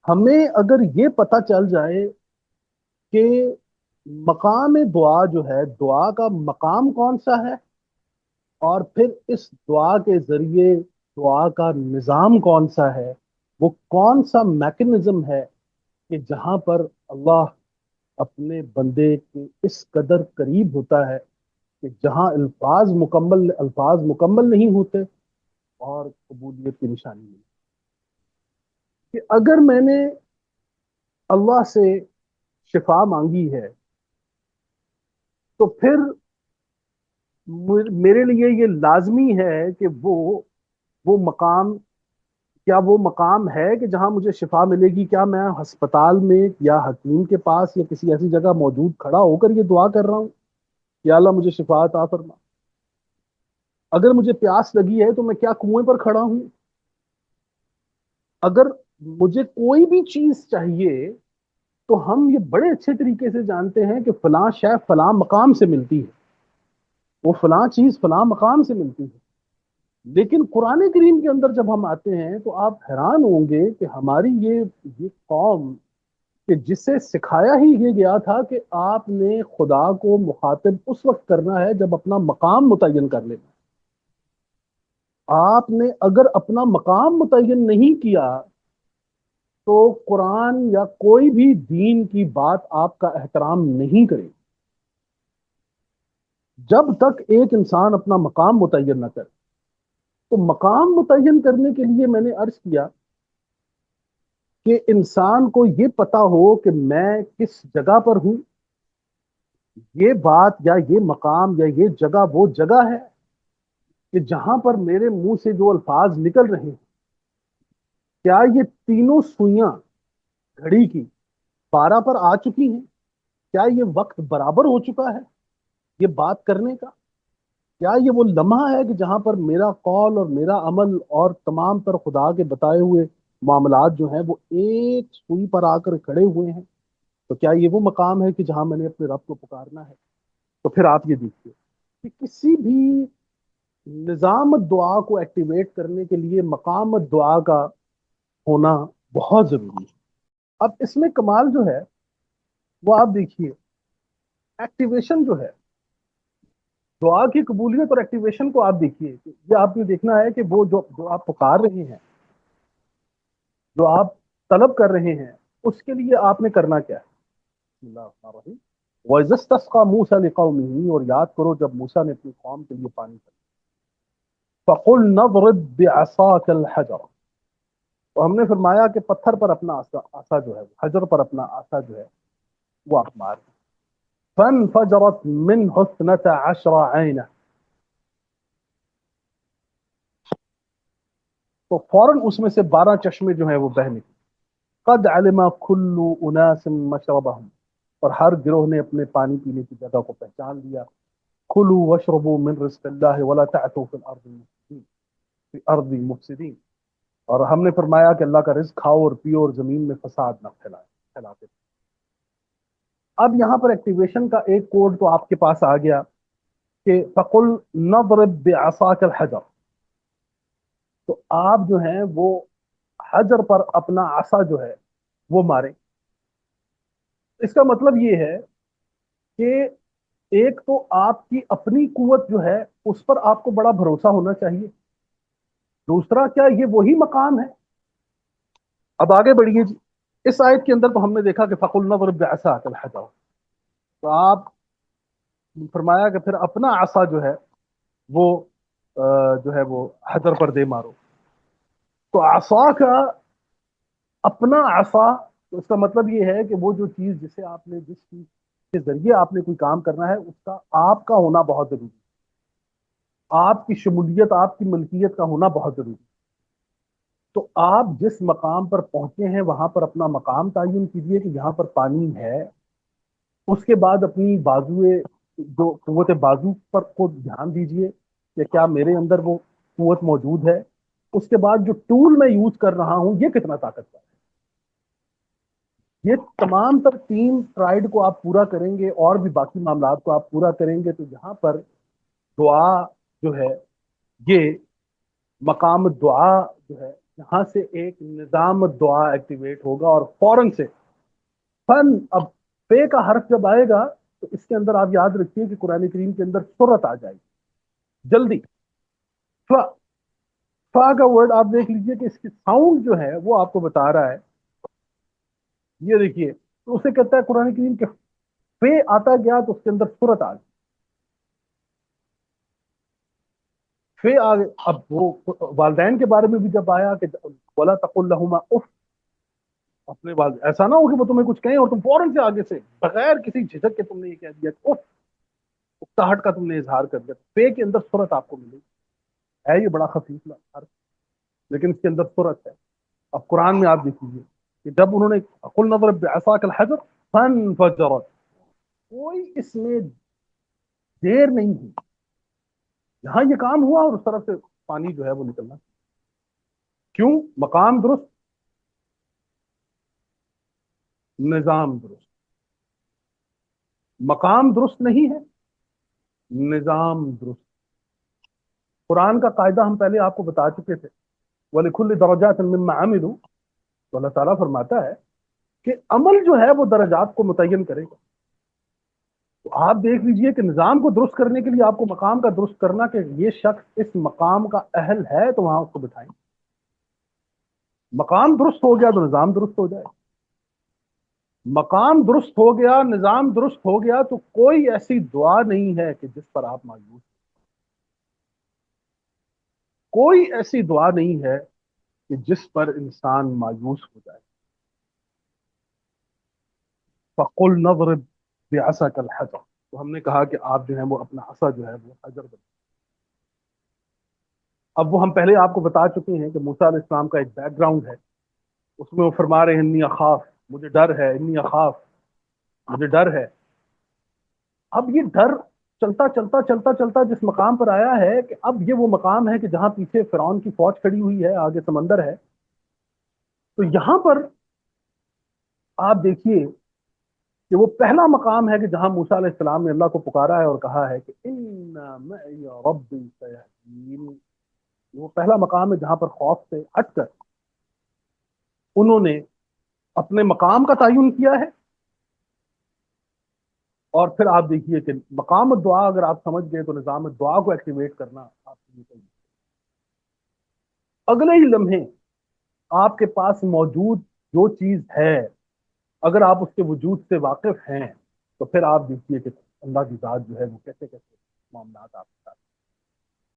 ہمیں اگر یہ پتہ چل جائے کہ مقام دعا جو ہے، دعا کا مقام کون سا ہے، اور پھر اس دعا کے ذریعے دعا کا نظام کون سا ہے، وہ کون سا میکنزم ہے کہ جہاں پر اللہ اپنے بندے کے اس قدر قریب ہوتا ہے کہ جہاں الفاظ مکمل نہیں ہوتے اور قبولیت کی نشانی نہیں، کہ اگر میں نے اللہ سے شفا مانگی ہے تو پھر میرے لیے یہ لازمی ہے کہ وہ مقام، کیا وہ مقام ہے کہ جہاں مجھے شفا ملے گی؟ کیا میں ہسپتال میں یا حکیم کے پاس یا کسی ایسی جگہ موجود کھڑا ہو کر یہ دعا کر رہا ہوں کہ یا اللہ مجھے شفا عطا فرما؟ اگر مجھے پیاس لگی ہے تو میں کیا کنویں پر کھڑا ہوں؟ اگر مجھے کوئی بھی چیز چاہیے تو ہم یہ بڑے اچھے طریقے سے جانتے ہیں کہ فلاں شے فلاں مقام سے ملتی ہے، وہ فلاں چیز فلاں مقام سے ملتی ہے۔ لیکن قرآن کریم کے اندر جب ہم آتے ہیں تو آپ حیران ہوں گے کہ ہماری یہ قوم، کہ جسے سکھایا ہی یہ گیا تھا کہ آپ نے خدا کو مخاطب اس وقت کرنا ہے جب اپنا مقام متعین کر لینا۔ آپ نے اگر اپنا مقام متعین نہیں کیا تو قرآن یا کوئی بھی دین کی بات آپ کا احترام نہیں کرے، جب تک ایک انسان اپنا مقام متعین نہ کرے۔ تو مقام متعین کرنے کے لیے میں نے عرض کیا کہ انسان کو یہ پتا ہو کہ میں کس جگہ پر ہوں، یہ بات یا یہ مقام یا یہ جگہ وہ جگہ ہے کہ جہاں پر میرے منہ سے جو الفاظ نکل رہے ہیں، کیا یہ تینوں سوئیاں گھڑی کی 12 پر آ چکی ہیں؟ کیا یہ وقت برابر ہو چکا ہے یہ بات کرنے کا؟ کیا یہ وہ لمحہ ہے کہ جہاں پر میرا قول اور میرا عمل اور تمام تر خدا کے بتائے ہوئے معاملات جو ہیں وہ ایک سوئی پر آ کر کھڑے ہوئے ہیں؟ تو کیا یہ وہ مقام ہے کہ جہاں میں نے اپنے رب کو پکارنا ہے؟ تو پھر آپ یہ دیکھیے کہ کسی بھی نظام دعا کو ایکٹیویٹ کرنے کے لیے مقام دعا کا ہونا بہت ضروری ہے۔ اب اس میں کمال جو ہے وہ آپ دیکھیے، ایکٹیویشن جو ہے، دعا کی قبولیت اور ایکٹیویشن کو آپ دیکھیے کہ یہ آپ نے دیکھنا ہے کہ وہ جو آپ پکار رہے ہیں، جو آپ طلب کر رہے ہیں، اس کے لیے آپ نے کرنا کیا ہے؟ بسم اللہ الرحمن الرحیم۔ وَإِذَا اسْتَسْقَىٰ مُوسَىٰ لِقَوْمِهِ، اور یاد کرو جب موسیٰ نے اپنی قوم کے لیے پانی کر فَقُلْ نَضْرِبْ بِعَصَاكَ الْحَجَرَ، تو ہم نے فرمایا کہ پتھر پر اپنا عصا جو ہے، حجر پر اپنا عصا جو ہے وہ آپ مار دیں۔ فَانْفَجَرَتْ مِنْهُ اثْنَتَا عَشْرَ عَيْنًا، تو فوراً اس میں سے 12 چشمے جو ہیں وہ بہ نکلے۔ قَدْ عَلِمَ كُلُّ أُنَاسٍ مَشْرَبَهُمْ، اور ہر گروہ نے اپنے پانی پینے کی جگہ کو پہچان لیا۔ کلوا واشربوا من رزق اللہ ولا تعثوا فی الارض مفسدین، فی ارض مفسدین، اور ہم نے فرمایا کہ اللہ کا رزق کھاؤ اور پیو اور زمین میں فساد نہ پھیلاتے۔ اب یہاں پر ایکٹیویشن کا ایک کوڈ تو آپ کے پاس آ گیا کہ فقل نضرب بعصاک الحجر، تو آپ جو ہیں وہ حجر پر اپنا عصا جو ہے وہ ماریں۔ اس کا مطلب یہ ہے کہ ایک تو آپ کی اپنی قوت جو ہے اس پر آپ کو بڑا بھروسہ ہونا چاہیے، دوسرا کیا یہ وہی مقام ہے؟ اب آگے بڑھیے جی، اس آیت کے اندر تو ہم نے دیکھا کہ فَقُلْ نَضْرِبْ بِعَصَاكَ الْحَجَرَ، تو آپ فرمایا کہ پھر اپنا عصا جو ہے وہ جو ہے وہ حجر پر دے مارو۔ تو عصا کا اپنا عصا، تو اس کا مطلب یہ ہے کہ وہ جو چیز جسے آپ نے، جس چیز کے ذریعے آپ نے کوئی کام کرنا ہے، اس کا آپ کا ہونا بہت ضروری ہے، آپ کی شمولیت، آپ کی ملکیت کا ہونا بہت ضروری ہے۔ تو آپ جس مقام پر پہنچے ہیں وہاں پر اپنا مقام تعین کیجئے کہ یہاں پر پانی ہے، اس کے بعد اپنی بازوئے، جو قوت بازو پر کو دھیان دیجئے کہ کیا میرے اندر وہ قوت موجود ہے، اس کے بعد جو ٹول میں یوز کر رہا ہوں یہ کتنا طاقتور ہے۔ یہ تمام تر 3 ٹرائیڈ کو آپ پورا کریں گے اور بھی باقی معاملات کو آپ پورا کریں گے تو یہاں پر دعا جو ہے، یہ مقام دعا جو ہے یہاں سے ایک نظام دعا ایکٹیویٹ ہوگا اور فوراً سے فن اب فے کا حرف جب آئے گا تو اس کے اندر آپ یاد رکھیے کہ قرآن کریم کے اندر سرت آ جائے گی جلدی. فا فا کا ورڈ آپ دیکھ لیجئے کہ اس کی ساؤنڈ جو ہے وہ آپ کو بتا رہا ہے. یہ دیکھیے تو اسے کہتا ہے قرآن کریم کے فے آتا گیا تو اس کے اندر سرت آ گئی. فے آگے اب وہ والدین کے بارے میں بھی جب آیا کہ ولا تقل لهما اف، اپنے والد ایسا نہ ہو کہ وہ تمہیں کچھ کہیں اور تم فوراً سے آگے سے بغیر کسی جھجک کے تم نے یہ کہہ دیا کہ اف، اکتاہٹ کا تم نے اظہار کر دیا. فے کے اندر سرت آپ کو ملے گی. ہے یہ بڑا خفیف حرف لیکن اس کے اندر سرت ہے. اب قرآن میں آپ دیکھیے کہ جب انہوں نے قل نضرب بعصاک الحجر فانفجرت، کوئی اس میں دیر نہیں ہوئی. یہاں یہ کام ہوا اور اس طرف سے پانی جو ہے وہ نکلنا. کیوں؟ مقام درست، نظام درست. مقام درست نہیں ہے، نظام درست. قرآن کا قاعدہ ہم پہلے آپ کو بتا چکے تھے وَلِكُلِّ دَرَجَاتٍ مِّمَّا عَمِلُوا، تو اللہ تعالیٰ فرماتا ہے کہ عمل جو ہے وہ درجات کو متعین کرے گا. تو آپ دیکھ لیجئے کہ نظام کو درست کرنے کے لیے آپ کو مقام کا درست کرنا کہ یہ شخص اس مقام کا اہل ہے تو وہاں اس کو بٹھائیں. مقام درست ہو گیا تو نظام درست ہو جائے. مقام درست ہو گیا، نظام درست ہو گیا تو کوئی ایسی دعا نہیں ہے کہ جس پر آپ مایوس، کوئی ایسی دعا نہیں ہے کہ جس پر انسان مایوس ہو جائے. فَقُلْ نَضْرِبْ بِعَصَاكَ الْحَجَرَ، تو ہم نے کہا کہ آپ جو ہے وہ اپنا عصا جو ہے وہ حجر بنا. اب وہ ہم پہلے آپ کو بتا چکے ہیں کہ موسیٰ علیہ السلام کا ایک بیک گراؤنڈ ہے، اس میں وہ فرما رہے ہیں انی اخاف، مجھے ڈر ہے، انی اخاف، مجھے ڈر ہے. اب یہ ڈر چلتا چلتا چلتا چلتا جس مقام پر آیا ہے کہ اب یہ وہ مقام ہے کہ جہاں پیچھے فرعون کی فوج کھڑی ہوئی ہے، آگے سمندر ہے. تو یہاں پر آپ دیکھیے کہ وہ پہلا مقام ہے کہ جہاں موسیٰ علیہ السلام نے اللہ کو پکارا ہے اور کہا ہے کہ ان معی ربی سیہدین. وہ پہلا مقام ہے جہاں پر خوف سے ہٹ کر انہوں نے اپنے مقام کا تعین کیا ہے. اور پھر آپ دیکھیے کہ مقام دعا اگر آپ سمجھ گئے تو نظام دعا کو ایکٹیویٹ کرنا آپ کے لیے اگلے ہی لمحے آپ کے پاس موجود جو چیز ہے اگر آپ اس کے وجود سے واقف ہیں تو پھر آپ دیکھیے کہ اللہ کی ذات جو ہے وہ کیسے کیسے معاملات آپ کے ساتھ